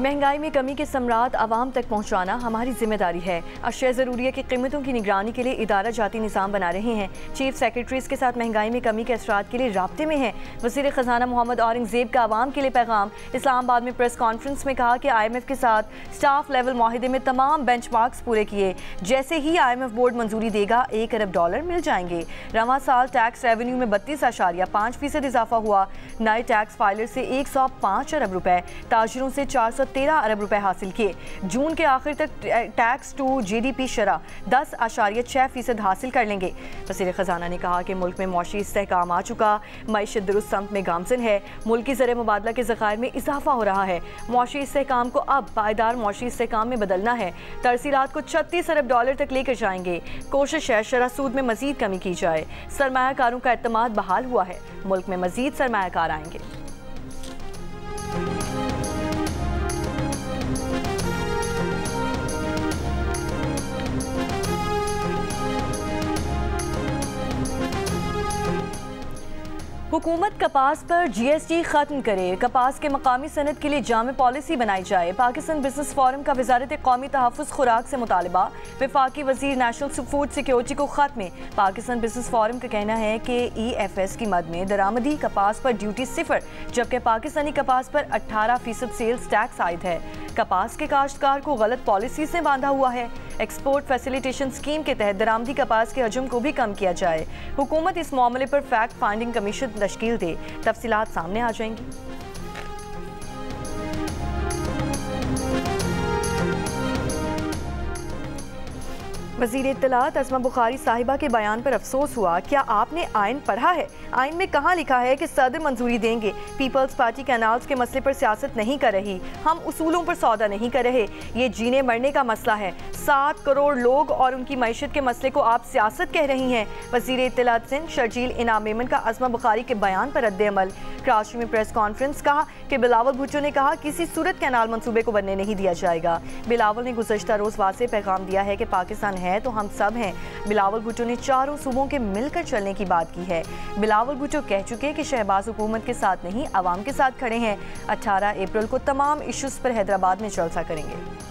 महंगाई में कमी के सम्राट आवाम तक पहुंचाना हमारी जिम्मेदारी है। अशिया ज़रूरिया की कीमतों की निगरानी के लिए इदारा जाती निज़ाम बना रहे हैं। चीफ सेक्रेटरीज के साथ महंगाई में कमी के असरात के लिए राब्ते में हैं। वज़ीर ख़जाना मोहम्मद औरंगज़ेब का आवाम के लिए पैगाम। इस्लामाबाद में प्रेस कॉन्फ्रेंस में कहा कि IMF के साथ स्टाफ लेवल माहिदे में तमाम बेंचमार्क्स पूरे किए। जैसे ही IMF बोर्ड मंजूरी देगा $1 अरब मिल जाएंगे। रवां साल टैक्स रेवेन्यू में 32.5% इजाफा हुआ। नए टैक्स फाइलर से 105 अरब रुपए, ताजिरों से 413 अरब रुपए हासिल किए। जून के आखिर तक टैक्स टू GDP शरह 10.6% हासिल कर लेंगे। वज़ीर ख़जाना ने कहा कि मुल्क में मौशी इस्तेहकाम आ चुका, मईशत दुरुस्त सम्त में गामज़न है। मुल्क की ज़र मुबादला के ज़खायर में इजाफा हो रहा है। मौशी इस्तेहकाम को अब पायदार मौशी इस्तेहकाम में बदलना है। तरसीलात को $36 अरब तक लेकर जाएंगे। कोशिश है शरह सूद में मजीद कमी की जाए। सरमायाकारों का एतमाद बहाल हुआ है। मुल्क में मजीद सरमायाकार आएंगे। हुकूमत कपास पर GST खत्म करे, कपास के मकामी सनत के लिए जामे पॉलिसी बनाई जाए। पाकिस्तान बिजनेस फोरम का वजारत कौमी तहफ़्फ़ुज़ खुराक से मुतालबा। वफाकी वज़ीर नेशनल फूड सिक्योरिटी को ख़त्म। पाकिस्तान बिजनेस फोरम का कहना है कि EFS की मद में दरामदी कपास पर ड्यूटी 0, जबकि पाकिस्तानी कपास पर 18% सेल्स टैक्स आयद है। कपास के काश्तकार को गलत पॉलिसी से बांधा हुआ है। एक्सपोर्ट फैसिलिटेशन स्कीम के तहत दरामदी कपास के हजम को भी कम किया जाए। हुकूमत इस मामले पर फैक्ट फाइंडिंग कमीशन तश्कील दे, तफसीलात सामने आ जाएंगी। वज़ीर इत्तलात अस्मा बुखारी साहिबा के बयान पर अफसोस हुआ। क्या आपने आइन पढ़ा है? आइन में कहाँ लिखा है कि सदर मंजूरी देंगे? पीपल्स पार्टी कैनाल्स के मसले पर सियासत नहीं कर रही। हम उसूलों पर सौदा नहीं कर रहे। ये जीने मरने का मसला है। 7 करोड़ लोग और उनकी मईशत के मसले को आप सियासत कह रही हैं। वज़ीर इत्तलात सिंध शर्जील इनाम मेमन का अस्मा बुखारी के बयान पर रद्द-ए-अमल। कराची में प्रेस कॉन्फ्रेंस। कहा कि बिलावल भुट्टो ने कहा किसी सूरत कैनाल मंसूबे को बनने नहीं दिया जाएगा। बिलावल ने गुज़श्ता रोज़ वाज़ेह पैगाम दिया है कि पाकिस्तान है तो हम सब हैं। बिलावल भुट्टो ने चारों सूबों के मिलकर चलने की बात की है। बिलावल भुट्टो कह चुके कि शहबाज हुकूमत के साथ नहीं, अवाम के साथ खड़े हैं। 18 अप्रैल को तमाम इश्यूज पर हैदराबाद में जलसा करेंगे।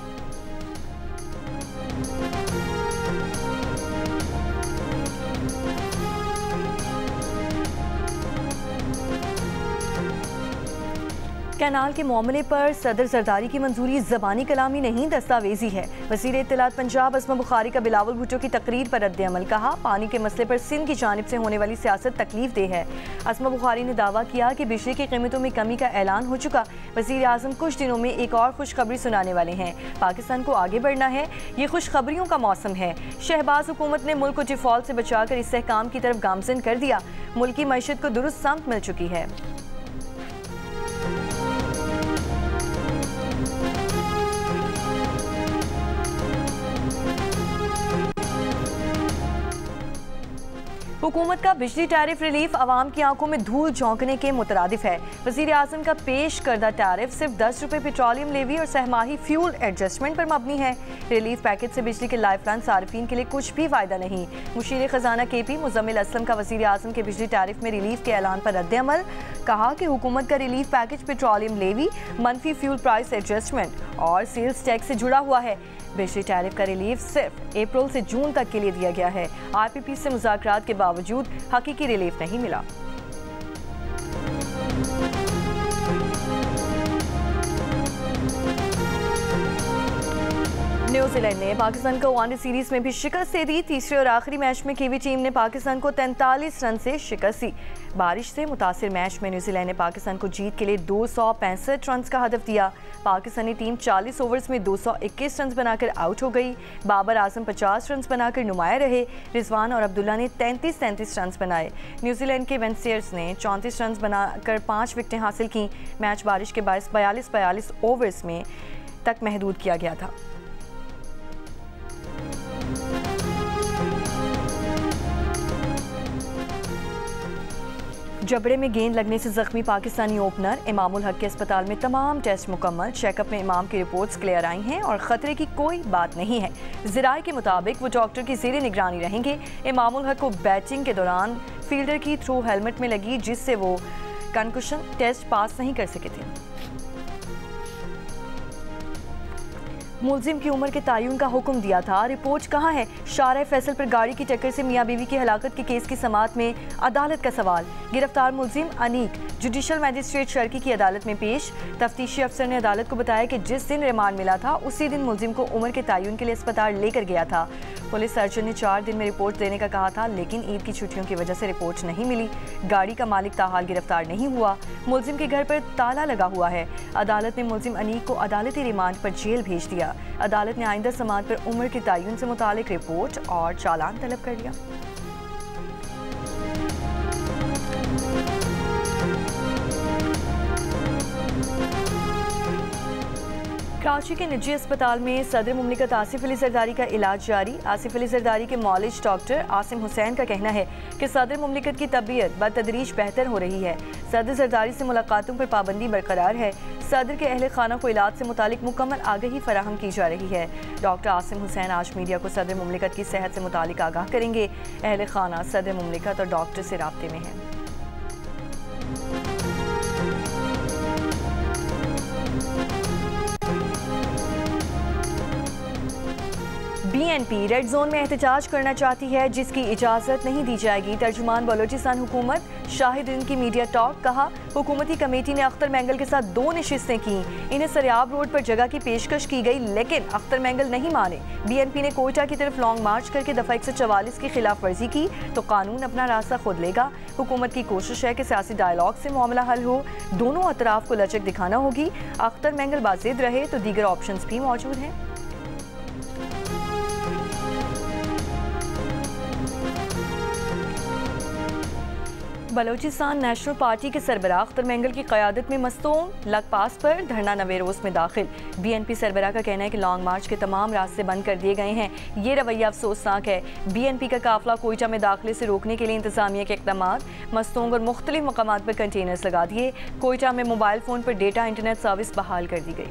कैनाल के मामले पर सदर जरदारी की मंजूरी ज़बानी कलामी नहीं, दस्तावेजी है। वज़ीर इत्तलात पंजाब अस्मा बुखारी का बिलावल भुट्टो की तकरीर पर रद्द-ए-अमल। कहा पानी के मसले पर सिंध की जानिब से होने वाली सियासत तकलीफ दे है। अस्मा बुखारी ने दावा किया कि बिजली की कीमतों में कमी का ऐलान हो चुका। वज़ीर आज़म कुछ दिनों में एक और खुशखबरी सुनाने वाले हैं। पाकिस्तान को आगे बढ़ना है, ये खुशखबरियों का मौसम है। शहबाज हुकूमत ने मुल्क को डिफॉल्ट से बचाकर इस्तेहकाम की तरफ गामज़न कर दिया। मुल्क की मईशत को दुरुस्त सम्त मिल चुकी है। हुकूमत का बिजली टैरिफ रिलीफ आवाम की आंखों में धूल झोंकने के मुतरादिफ है। वज़ीर आज़म का पेश करदा टैरिफ सिर्फ ₹10 पेट्रोलियम लेवी और सहमाही फ्यूल एडजस्टमेंट पर मबनी है। रिलीफ पैकेज से बिजली के लाइफलाइन सार्फिन के लिए कुछ भी फायदा नहीं। मुशीर ख़जाना KP मुज़म्मिल असलम का वज़ीर आज़म के बिजली टैरिफ में रिलीफ के ऐलान पर रद्द-ए-अमल। कहा कि हुकूमत का रिलीफ पैकेज पेट्रोलियम लेवी, मनफी फ्यूल प्राइस एडजस्टमेंट और सेल्स टैक्स से जुड़ा हुआ है। बिजली टैरिफ का रिलीफ सिर्फ अप्रैल से जून तक के लिए दिया गया है। IPP से मुज़ाकरात के बावजूद हकीकी रिलीफ नहीं मिला। न्यूजीलैंड ने पाकिस्तान को वनडे सीरीज में भी शिकस्त दे दी। तीसरे और आखिरी मैच में कीवी टीम ने पाकिस्तान को 43 रन से शिकस्त दी। बारिश से मुतासिर मैच में न्यूजीलैंड ने पाकिस्तान को जीत के लिए 265 रन का हदफ दिया। पाकिस्तानी टीम 40 ओवर्स में 221 रन बनाकर आउट हो गई। बाबर आजम 50 रन बनाकर नुमाया रहे। रिजवान और अब्दुल्ला ने 33 रन बनाए। न्यूजीलैंड के वेंसियर्स ने 34 रन बनाकर 5 विकेटें हासिल की। मैच बारिश के बायस 42 ओवर्स में तक महदूद किया गया था। जबड़े में गेंद लगने से जख्मी पाकिस्तानी ओपनर इमामुल हक के अस्पताल में तमाम टेस्ट मुकम्मल। चेकअप में इमाम की रिपोर्ट्स क्लियर आई हैं और ख़तरे की कोई बात नहीं है। ज़राए के मुताबिक वो डॉक्टर की ज़ेरे निगरानी रहेंगे। इमामुल हक को बैटिंग के दौरान फील्डर की थ्रू हेलमेट में लगी, जिससे वो कंकुशन टेस्ट पास नहीं कर सके थे। मुलजिम की उम्र के तयन का हुक्म दिया था, रिपोर्ट कहाँ है? शारह फैसल पर गाड़ी की टक्कर से मियाँ बीवी की हलाकत के केस की समाअत में अदालत का सवाल। गिरफ्तार मुलजिम अनीक जुडिशल मजिस्ट्रेट शर्की की अदालत में पेश। तफ्तीशी अफसर ने अदालत को बताया कि जिस दिन रिमांड मिला था उसी दिन मुलजिम को उम्र के तयन के लिए अस्पताल लेकर गया था। पुलिस सर्जन ने 4 दिन में रिपोर्ट देने का कहा था, लेकिन ईद की छुट्टियों की वजह से रिपोर्ट नहीं मिली। गाड़ी का मालिक ताहाल गिरफ्तार नहीं हुआ। मुलजिम के घर पर ताला लगा हुआ है। अदालत ने मुलजिम अनीक को अदालती रिमांड पर जेल भेज दिया। अदालत ने आइंदा समाअत पर उम्र के तयन से मुतालिक रिपोर्ट और चालान तलब कर लिया। कराची के निजी अस्पताल में सदर मुमलिकत आसिफ अली जरदारी का इलाज जारी। आसिफ अली जरदारी के मौलिज डॉक्टर आसिम हुसैन का कहना है कि सदर मुमलिकत की तबीयत बतदरीज बेहतर हो रही है। सदर जरदारी से मुलाकातों पर पाबंदी बरकरार है। सदर के अहले खाना को इलाज से मुतालिक मुकम्मल आगाही फराहम की जा रही है। डॉक्टर आसिम हुसैन आज मीडिया को सदर मुमलिकत की सेहत से मुतालिक आगाह करेंगे। अहले खाना सदर मुमलिकत और डॉक्टर से राब्ते में है। BNP रेड जोन में एहतजाज करना चाहती है, जिसकी इजाज़त नहीं दी जाएगी। तर्जुमान बलोचिस्तान हुकूमत शाहिदीन की मीडिया टॉक। कहा, हुकूमती कमेटी ने अख्तर मैंगल के साथ 2 नशिस्तें की। इन्हें सरियाब रोड पर जगह की पेशकश की गई, लेकिन अख्तर मैंगल नहीं माने। BNP ने कोयटा की तरफ लॉन्ग मार्च करके दफ़ा 144 की खिलाफ वर्जी की तो कानून अपना रास्ता खुद लेगा। हुकूमत की कोशिश है कि सियासी डायलॉग से मामला हल हो। दोनों अतराफ को लचक दिखाना होगी। अख्तर मैंगल बाजिद रहे तो दीगर ऑप्शंस भी मौजूद हैं। बलोचिस्तान नेशनल पार्टी के सरबराह अख्तर मैंगल की क़यादत में मस्तूम लगपास पर धरना नवेरोज में दाखिल। BNP सरबराह का कहना है कि लॉन्ग मार्च के तमाम रास्ते बंद कर दिए गए हैं। ये रवैया अफसोसनाक है। BNP का काफिला कोयटा में दाखिले से रोकने के लिए इंतजामिया के इक़दामात। मस्तूंग और मुख्तलिफ मकामात पर कंटेनर्स लगा दिए। कोयटा में मोबाइल फ़ोन पर डेटा इंटरनेट सर्विस बहाल कर दी गई।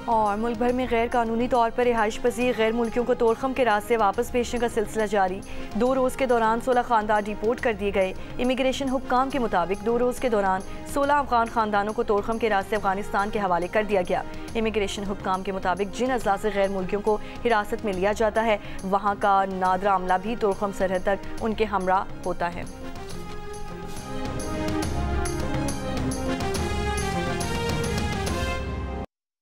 और मुल्क भर में गैर कानूनी तौर पर रिहाइश पजीर गैर मुल्कियों को तोड़खम के रास्ते वापस भेजने का सिलसिला जारी। 2 रोज़ के दौरान 16 खानदान रिपोर्ट कर दिए गए। इमिग्रेशन हुक्काम के मुताबिक 2 रोज़ के दौरान 16 अफगान खानदानों को तोड़खम के रास्ते अफगानिस्तान के हवाले कर दिया गया। इमिग्रेशन हुक्काम के मुताबिक जिन अजला से गैर मुल्कियों को हिरासत में लिया जाता है, वहाँ का नादरा अमला भी तोड़खम सरहद तक उनके हमरा होता है।